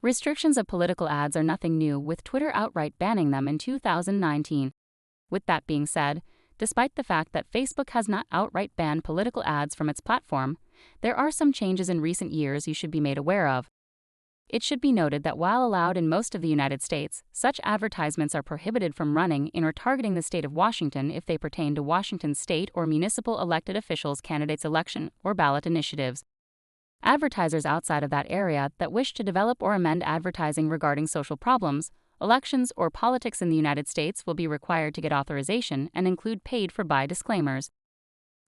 Restrictions of political ads are nothing new, with Twitter outright banning them in 2019. With that being said, despite the fact that Facebook has not outright banned political ads from its platform, there are some changes in recent years you should be made aware of. It should be noted that while allowed in most of the United States, such advertisements are prohibited from running in or targeting the state of Washington if they pertain to Washington state or municipal elected officials' candidates' election or ballot initiatives. Advertisers outside of that area that wish to develop or amend advertising regarding social problems, elections, or politics in the United States will be required to get authorization and include paid-for-buy disclaimers.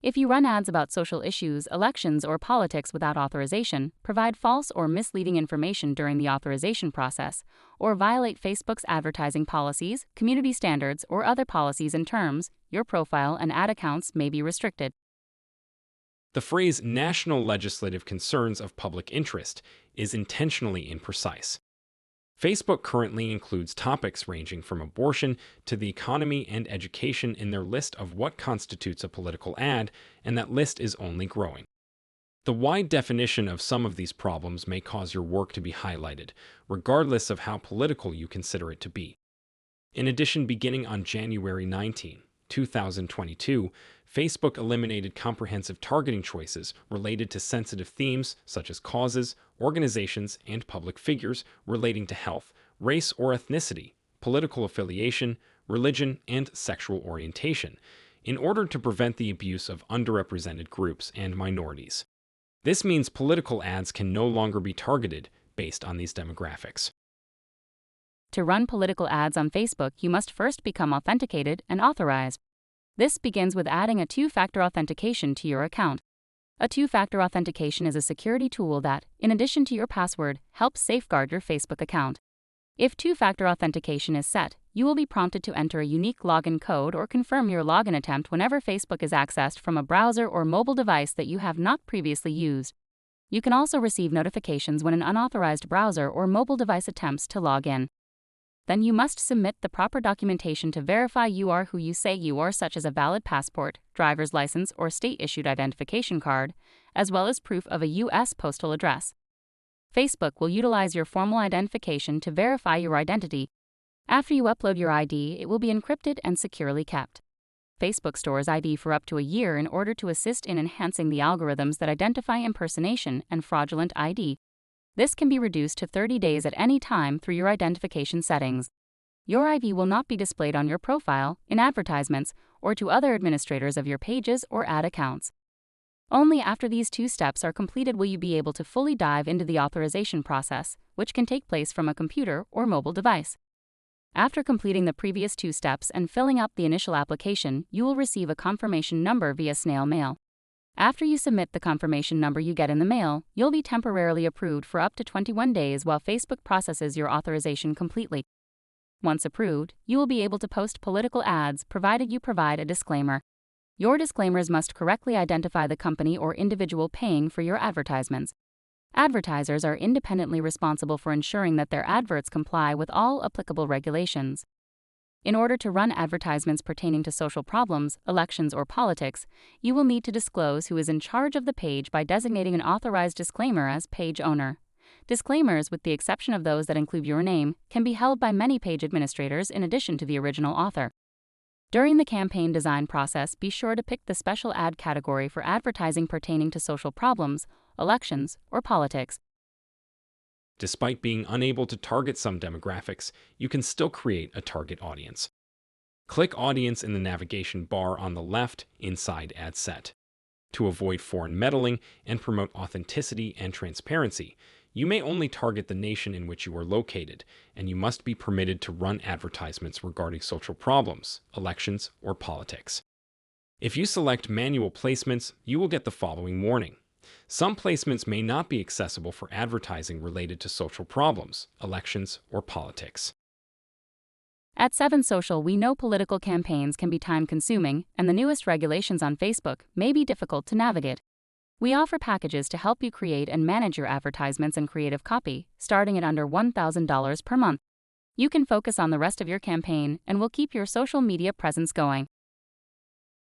If you run ads about social issues, elections, or politics without authorization, provide false or misleading information during the authorization process, or violate Facebook's advertising policies, community standards, or other policies and terms, your profile and ad accounts may be restricted. The phrase national legislative concerns of public interest is intentionally imprecise. Facebook currently includes topics ranging from abortion to the economy and education in their list of what constitutes a political ad, and that list is only growing. The wide definition of some of these problems may cause your work to be highlighted, regardless of how political you consider it to be. In addition, beginning on January 19, 2022, Facebook eliminated comprehensive targeting choices related to sensitive themes such as causes, organizations, and public figures relating to health, race or ethnicity, political affiliation, religion, and sexual orientation, in order to prevent the abuse of underrepresented groups and minorities. This means political ads can no longer be targeted based on these demographics. To run political ads on Facebook, you must first become authenticated and authorized. This begins with adding a two-factor authentication to your account. A two-factor authentication is a security tool that, in addition to your password, helps safeguard your Facebook account. If two-factor authentication is set, you will be prompted to enter a unique login code or confirm your login attempt whenever Facebook is accessed from a browser or mobile device that you have not previously used. You can also receive notifications when an unauthorized browser or mobile device attempts to log in. Then you must submit the proper documentation to verify you are who you say you are, such as a valid passport, driver's license, or state-issued identification card, as well as proof of a U.S. postal address. Facebook will utilize your formal identification to verify your identity. After you upload your ID, it will be encrypted and securely kept. Facebook stores ID for up to a year in order to assist in enhancing the algorithms that identify impersonation and fraudulent ID. This can be reduced to 30 days at any time through your identification settings. Your ID will not be displayed on your profile, in advertisements, or to other administrators of your pages or ad accounts. Only after these two steps are completed will you be able to fully dive into the authorization process, which can take place from a computer or mobile device. After completing the previous two steps and filling out the initial application, you will receive a confirmation number via snail mail. After you submit the confirmation number you get in the mail, you'll be temporarily approved for up to 21 days while Facebook processes your authorization completely. Once approved, you will be able to post political ads provided you provide a disclaimer. Your disclaimers must correctly identify the company or individual paying for your advertisements. Advertisers are independently responsible for ensuring that their adverts comply with all applicable regulations. In order to run advertisements pertaining to social problems, elections, or politics, you will need to disclose who is in charge of the page by designating an authorized disclaimer as page owner. Disclaimers, with the exception of those that include your name, can be held by many page administrators in addition to the original author. During the campaign design process, be sure to pick the special ad category for advertising pertaining to social problems, elections, or politics. Despite being unable to target some demographics, you can still create a target audience. Click Audience in the navigation bar on the left inside Ad Set. To avoid foreign meddling and promote authenticity and transparency, you may only target the nation in which you are located, and you must be permitted to run advertisements regarding social problems, elections, or politics. If you select manual placements, you will get the following warning. Some placements may not be accessible for advertising related to social problems, elections, or politics. At 7 Social, we know political campaigns can be time-consuming, and the newest regulations on Facebook may be difficult to navigate. We offer packages to help you create and manage your advertisements and creative copy, starting at under $1,000 per month. You can focus on the rest of your campaign, and we'll keep your social media presence going.